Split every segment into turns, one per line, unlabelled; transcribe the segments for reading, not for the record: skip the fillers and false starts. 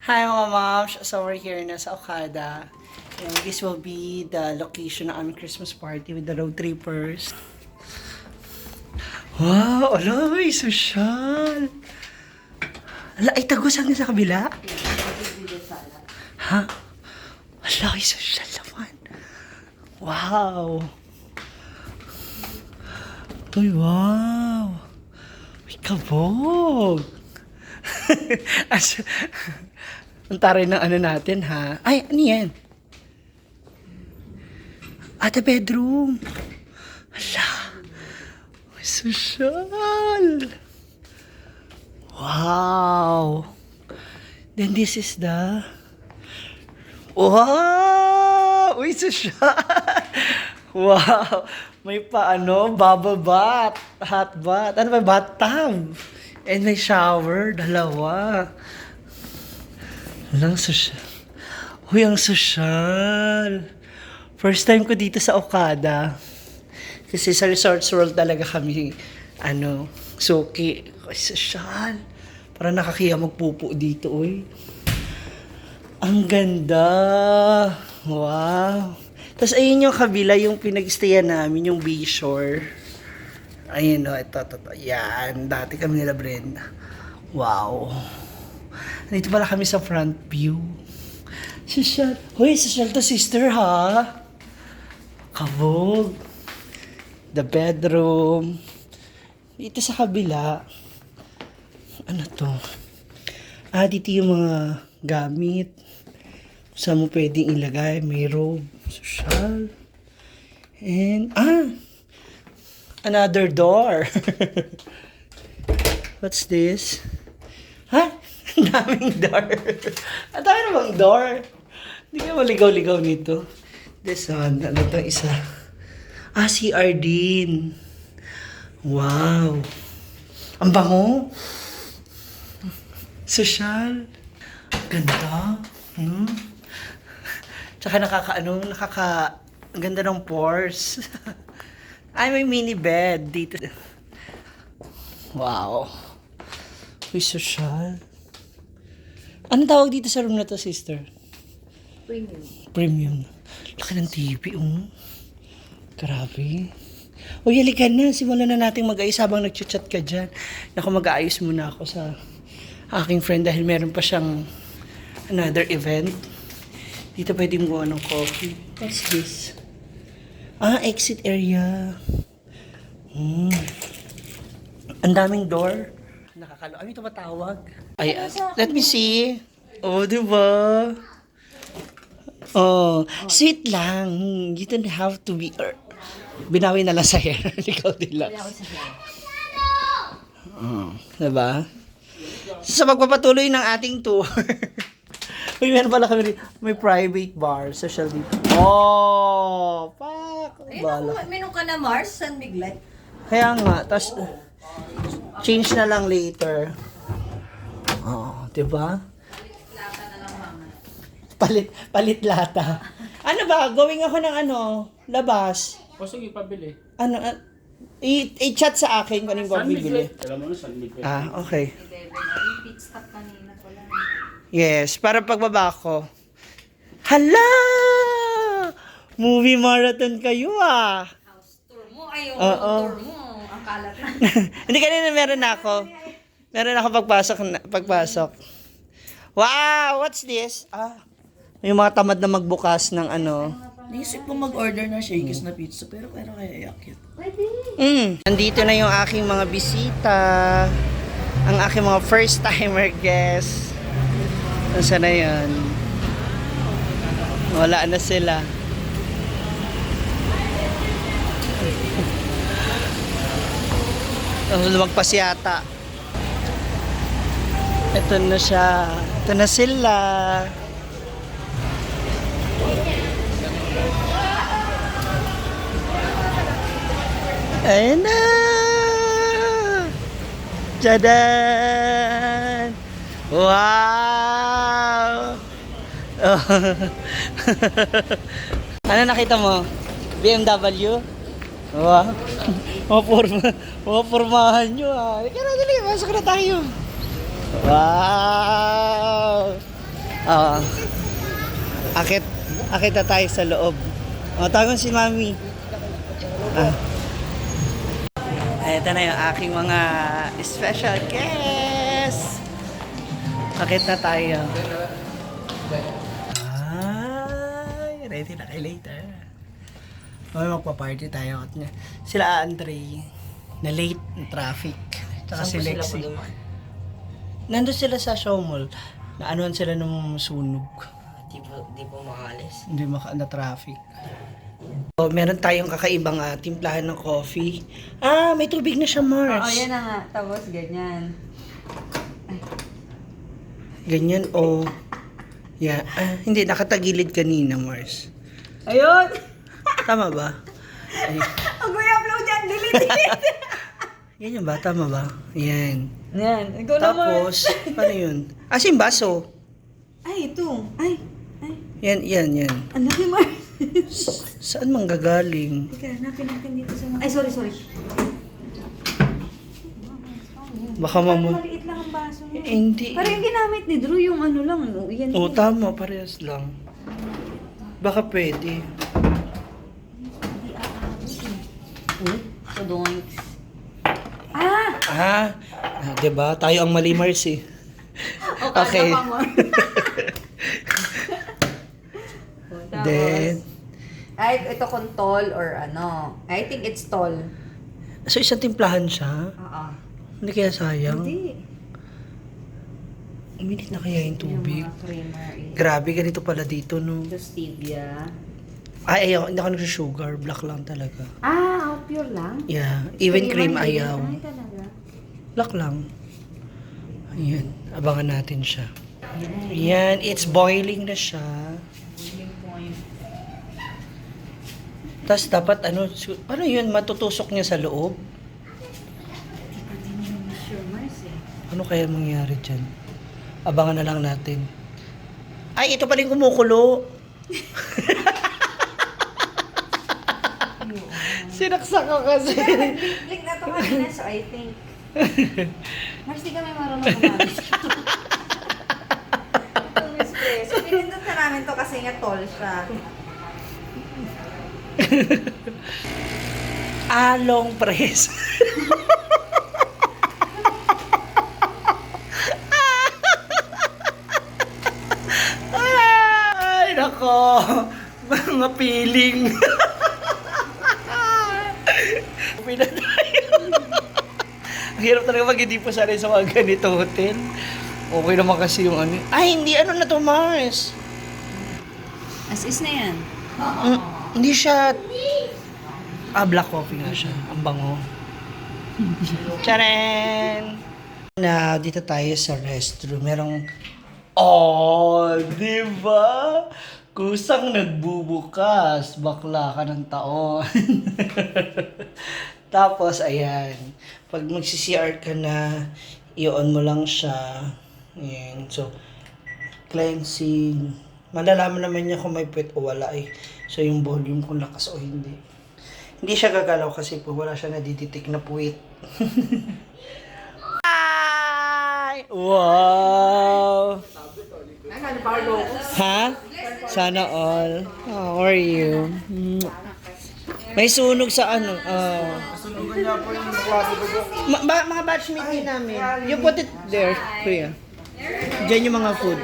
Hi mga moms! So we're here na sa Okada. And this will be the location ng aming Christmas party with the road trippers. Wow! Ala, may sosyal! Ala, ay tagos hanggang sa kabila? Ha? Ala, ay sosyal naman. Wow! Uy, wow! Uy, kabog! Ang taray ng ano natin, ha? Ay, ano yan? The bedroom. Hala. May social. Wow. Then this is the... Wow! Uy, social. Wow. May bubble bath. Hot bath. Ano ba? Bathtub. And may shower. Dalawa. Walang sosyal. Uy, ang sosyal. First time ko dito sa Okada. Kasi sa Resorts World talaga kami, suki. Uy, sosyal. Parang nakakiya magpupo dito, uy. Ang ganda. Wow. Tapos ayun yung kabila, yung pinag-stayan namin, yung Bayshore. Ayun o, ito. Yan, dati kami nila Brenda. Wow. Nandito pala kami sa front view. Sosyal. Hoy, sosyal to sister, ha? Kabog. The bedroom. Dito sa kabila. Ano to? Dito yung mga gamit. Saan mo pwedeng ilagay. May robe. Sosyal. And, another door. What's this? Ha? Ang daming door. Ang dami namang door. Hindi ka maligaw-ligaw nito. This one, ano to isa? CR din. Wow. Ang bango. Sosyal. Ganda. Tsaka ang ganda ng pores. Ay, may mini bed dito. Wow. Uy, sosyal. Ano tawag dito sa room na to, sister?
Premium.
Premium. Laki ng TV, Grabe. Uy, halika na. Simulan na natin mag-ayos habang nag-chat ka dyan. Ako, mag-aayos muna ako sa aking friend dahil meron pa siyang another event. Dito pwede mo ng coffee. What's this? Exit area. Ang daming door. Nakakalo. Ay, tumatawag. Ay, let me see. Oh, diba? Oh, sweet lang. You don't have to be... Binawi na lang sa hair. Ikaw din lang. Diba? Sa pagpapatuloy ng ating tour. Uy, meron pala kami may private bar. Social dito. Oh! Pak!
Minum ka na Mars, San Miguel.
Kaya nga. Tapos, change na lang later. Diba? Palit lata. Ano ba? Going ako ng labas.
O sige, pabili.
I-chat sa akin kung anong bibili.
Alam mo na, San Miguel.
Okay.
Pit stop kanina pala.
Yes, para pagbaba ko. Hala! Movie marathon kayo,
House tour mo, tour mo. Ang kalat na.
Hindi, kanina meron ako. Meron ako pagpasok. Wow! What's this? Yung mga tamad na magbukas ng
Naisip ko mag-order ng Shakey's na pizza, pero kaya iakyat.
Pwede.
Nandito na yung aking mga bisita. Ang aking mga first-timer guests. Nasaan na yan? Wala na sila. Lumagpas yata. Ito na siya. Ito na sila. Ayan na! Tadaan! Wow! Ano nakita mo? BMW? Wow! Mapurmahan nyo, Kaya na dali, masok na tayo. Wow! Oo. Akit na tayo sa loob. O, tagon si Mami. Ah. Ito na yung aking mga special guests. Akit na tayo. Ay, ready na kayo later. May magpa-party tayo. Sila Andre, na late ng traffic. Tsaka si Lexi. Nandun sila sa show mall. Naanuhan sila nung sunog.
Di po makaalis.
Hindi na traffic. So, meron tayong kakaibang timplahan ng coffee. Ah, may tubig na siya, Mars.
Oo, yan na nga. Tapos ganyan.
Ganyan o... Yeah. Ah, hindi, nakatagilid kanina, Mars.
Ayun!
Tama ba? Ay,
Ang guya upload yan! Delete!
ganyan ba? Tama ba? Yan.
Yan. Ikaw naman.
Tapos, paano yun? Ah, yung baso.
Ay, ito. Ay.
Yan.
Ang laki, Mars.
Saan manggagaling?
Teka, hanapin natin dito sa mga... Ay, sorry.
Baka mamu...
Maliit lang ang baso niya.
Hindi.
Parang yung ginamit ni Drew, yung ano lang. Yan.
Oo, tama. Parehas lang. Baka pwede.
So, doinks.
Diba? Tayo ang mali, Mars eh. Okay. Then,
Ay, ito kung tall or ano. I think it's tall.
so isang timplahan siya?
Oo.
Hindi kaya sayang?
Hindi.
Uminit na kaya yung tubig?
Yung mga creamer eh.
Grabe, ganito pala dito, no?
Ito stevia.
Ay, ayaw. Hindi ako nag-sugar. Black lang talaga.
Pure lang?
Yeah. Even cream
Creamer,
ayaw.
Ay, talaga.
Black lang. Ayan. Abangan natin siya. Ayan. It's boiling na siya.
Boiling point.
Tapos dapat ano yun? Matutusok niya sa loob?
Hindi pa din yung sure, Mars eh.
Ano kaya mangyayari dyan? Abangan na lang natin. Ay, ito pala yung kumukulo. Sinaksak ko kasi.
Link na to kanina, so I think. Mars, di kami marunong kumalis. Ito, Miss Pre. So, pinindot na namin to kasi nga tall siya.
Along press. Ay, nako. Mga piling. Upi na tayo. Ang hirap talaga pag hindi po sanay sa mga ganito hotel. Okay naman kasi yung ano. Ay, hindi. Ano na to, Mars?
As is na yan.
Hindi siya... black coffee nga siya. Ang bango. Tcharan! Na dito tayo sa restroom. Merong... Oh, di ba? Kusang nagbubukas. Bakla ka ng taon. Tapos, ayan. Pag magsi-CR ka na, i-on mo lang siya. Ayan. So, cleansing. Malalaman naman niya kung may puwet o wala eh. So, yung volume kung lakas o hindi. Hindi siya gagalaw kasi po wala siya nadidetect na puwet. Ay! Wow! Ha? Sana all. How are you? May sunog sa ano.
Sunugan niya po yung klase ko po.
Mga batchmate din namin. You put it there, kuya. Diyan yung mga food.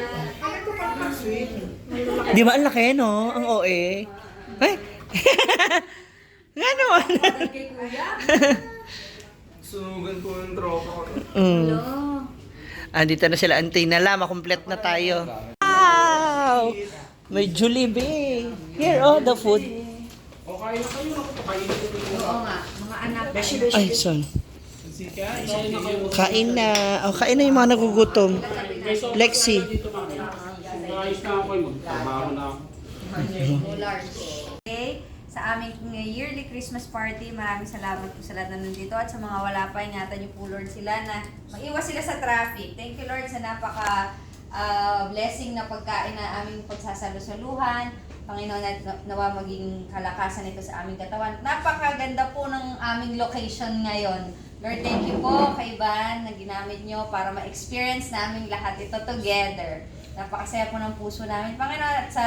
Di ba ang laki, no? Ang OA. Ay! Nga naman.
Sunugan po yung tropa ko.
Andito na sila, antay na lang. Makomplet na tayo. Wow! May Jollibee. Here, oh, the food.
Okay na kayo, nakapakainin ko po.
Oo nga, mga anak.
Ay, son. Kain na. Oh, kain na yung mga nagugutom. Lexi.
Ayos na ako yung magtrabaho na ako.
Okay, sa aming yearly Christmas party, maraming salamat po sa lahat na nandito at sa mga wala pa, ingatan niyo po Lord sila na mag-iwas sila sa traffic. Thank you Lord sa napaka blessing na pagkain na aming pagsasalusaluhan. Panginoon, nawa maging kalakasan ito sa aming katawan. Napakaganda po ng aming location ngayon. Lord, thank you po kay Van na ginamit nyo para ma-experience namin lahat ito together. Napakasaya po ng puso namin, Panginoon, at sa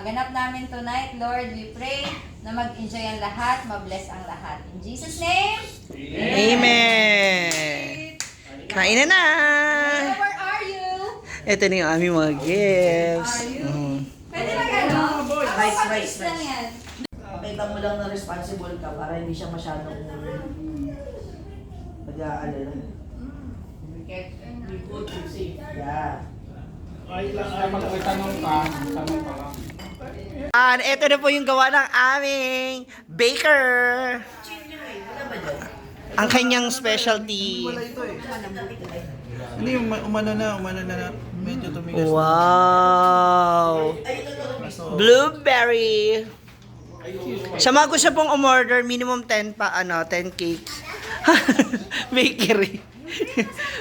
ganap namin tonight, Lord, we pray na mag-enjoy ang lahat, ma-bless ang lahat. In Jesus' name,
Amen! Kain na na!
where are you?
Ito na yung aming mga gifts.
Pwede lang ano?
Rice.
lang yan.
Pakita mo lang na responsible ka para hindi siya masyadong nag-aalala. Yeah.
Ay pag may tanong ka lang.
Ito na po yung gawa ng aming baker. Ang kanyang specialty.
Hindi, umano na, medyo tumigas.
Wow! Blueberry. Sa mga gusto pong umorder, minimum 10 cakes. Bakery.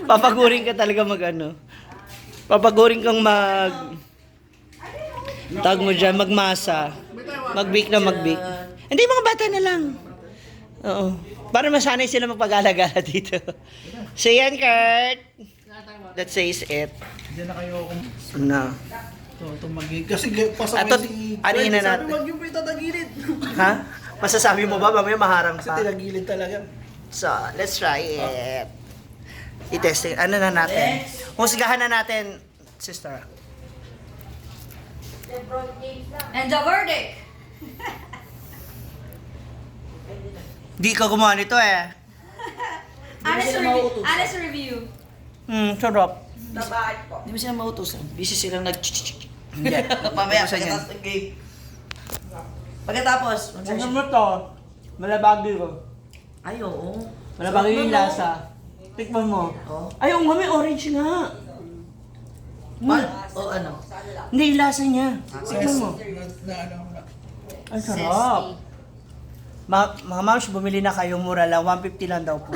Papagurin ka talaga Papagurin kang tag mo dyan, magmasa. Mag-bake na mag-bake. Hindi, mga bata na lang. Oo. Para masanay sila magpag-alagala dito. So yan, Kurt. That says it.
Diyan na kayo kung
Na.
tumagig. Kasi pasok
Ato,
si
ano yun na
Sabi,
natin?
wag yung pita tagilid.
Ha? Masasabi mo ba? Mamaya maharang
Kasi
pa.
tinagilid talaga.
So, let's try it. I-testing. Ano na natin? Husgahan na natin, sister.
And the verdict.
Di ka gumawa nito eh.
Honest review.
Sarap.
Hindi mo sila mautusan. Busy silang Hindi. Mamaya, pagkatapos ng game. Pagkatapos,
Ano mo to? Malabagi ko.
Ay, oo.
Malabagi yung lasa. Tikman mo.
Oh.
Ay, oo nga, may orange nga.
O ano?
Hindi, yung lasa niya. Tikman mo.
Na ano na.
Ay, sarap. Mga moms, bumili na kayo, mura lang. 150 lang daw po.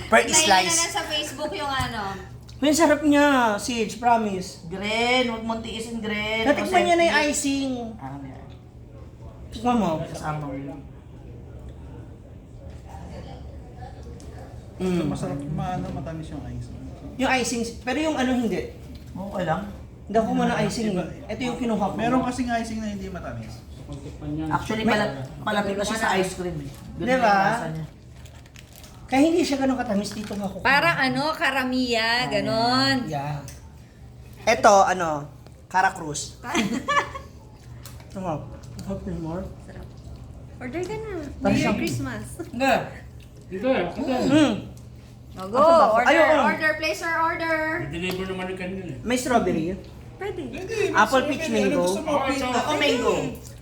Per
Nainin na
slice.
sa Facebook yung ano.
May sarap niya, Siege, promise.
Gren, huwag mong tiisin, Gren.
Natikman niya na yung icing.
Ah, meron.
Tikman mo.
Kasama mo yun.
Masarap, matamis yung ice.
Yung icing, pero yung ano hindi.
Okay lang.
Hindi ako muna icing. Ito yung kinuha ko.
Meron kasing icing na hindi matamis.
Actually, malapit na siya sa ice cream eh. Ganun
Diba?
yung lasa niya.
Kaya hindi siya ganun katamis dito nga ako.
Parang ano, karamiya, ganon.
Yeah. Ito, Cara Cruz. Sarap. Sarap yung more.
Order ka na.
Parang
Merry
siyang-
Christmas.
Nga.
Dito eh.
O, go.
Asa ba ako?
Order,
Ayun.
order, place your order.
Deliver naman yung kanina eh.
May strawberry.
Pwede.
Apple, peach, mango.
Ako mango.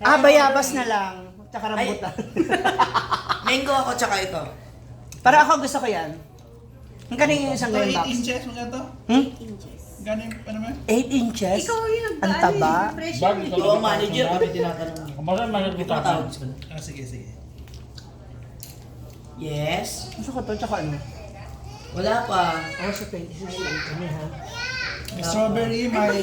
Bayabas na lang. Tsaka rambutan.
Mango ako tsaka ito.
Para ako gusto ko yan. Ang kanina yung isang
Ito,
ganyan
8
box.
inches mo ito?
Hmm?
Gano'n, ano ba?
8 inches?
Ikaw yung
Ang taba.
Bag,
Ito ang manager, kami tinatanong niya.
Kumbaga, mahal
Ito
kita.
matawag sila.
Ah, sige.
Yes.
Gusto ko to, tsaka ano?
Wala pa.
Ako sa 26 lang kami ha.
May strawberry, may...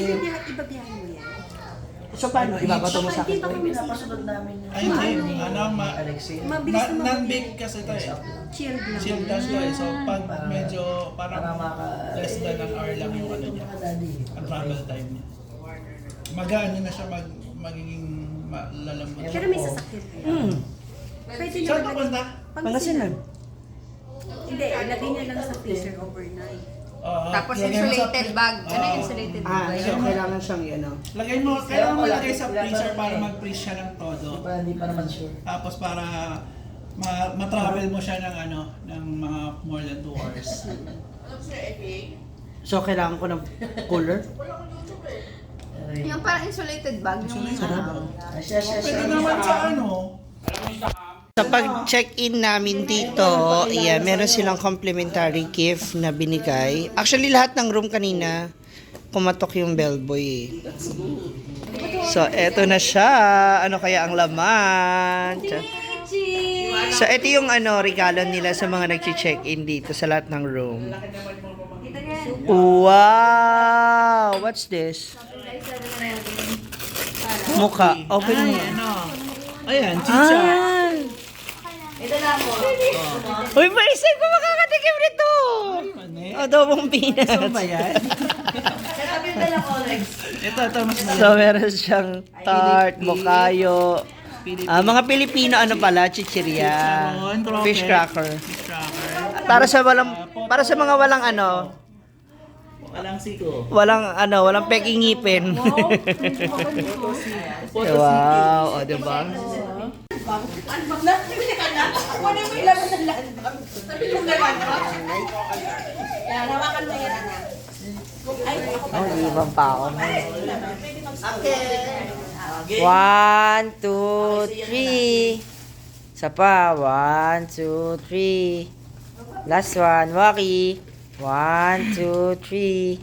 So paano? Ibabato mo sa akin?
Pinapasunod namin yun.
Ay, hindi.
Alexei.
Non-bake kasi ito eh. Chilled lang siya eh. So, pag medyo
Para
parang
maka...
less than an hour lang yung ano niya. Ang travel time niya. Mag-ano na siya, magiging malalambot.
Pero may sasakyan kayo. Pwede
Saan
naman
papunta?
Pangasinan.
Hindi, ilagay niya lang sa freezer overnight.
Tapos
lagay mo sa
insulated bag. Ano yung
Oo.
insulated
So
bag?
kailangan siyang
Lagay mo, kailangan mo lagay sa freezer para mag-freeze siya ng todo.
Hindi pa naman sure.
Tapos para ma-travel mo siya ng ng mga more than 2 hours.
So kailangan ko ng cooler?
Yung parang insulated bag. Yung
Pwede naman sa ano,
Sa pag-check-in namin dito, meron silang complimentary gift na binigay. Actually, lahat ng room kanina, kumatok yung bellboy eh. So, eto na siya. Ano kaya ang laman? So, ito yung regalo nila sa mga nag-check-in dito sa lahat ng room. Wow! What's this? Mukha. Open mo.
ayan, chicha.
Ah!
Ito na po.
Uy, paisip ko makakatingin tikim nito! Adobong peanuts.
Gusto mo ba yan?
Sabi mo lang, Alex.
Ito, mas
So, meron siyang tart, mokayo. Mga Pilipino, ano pala, chichirya.
Chicharon,
Fish cracker.
Fish cracker.
Para sa mga walang ano,
Walang siko.
walang peking ngipin. Wow, o diba?
Wala mo ilaman ng landbag. Sabi mo naman. Yan, hawakan mo yan, anak.
Oh, ibang pa ako.
Okay.
1, 2, 3. Isa pa. 1, 2, 3. Last one, Waki. 1, 2, 3.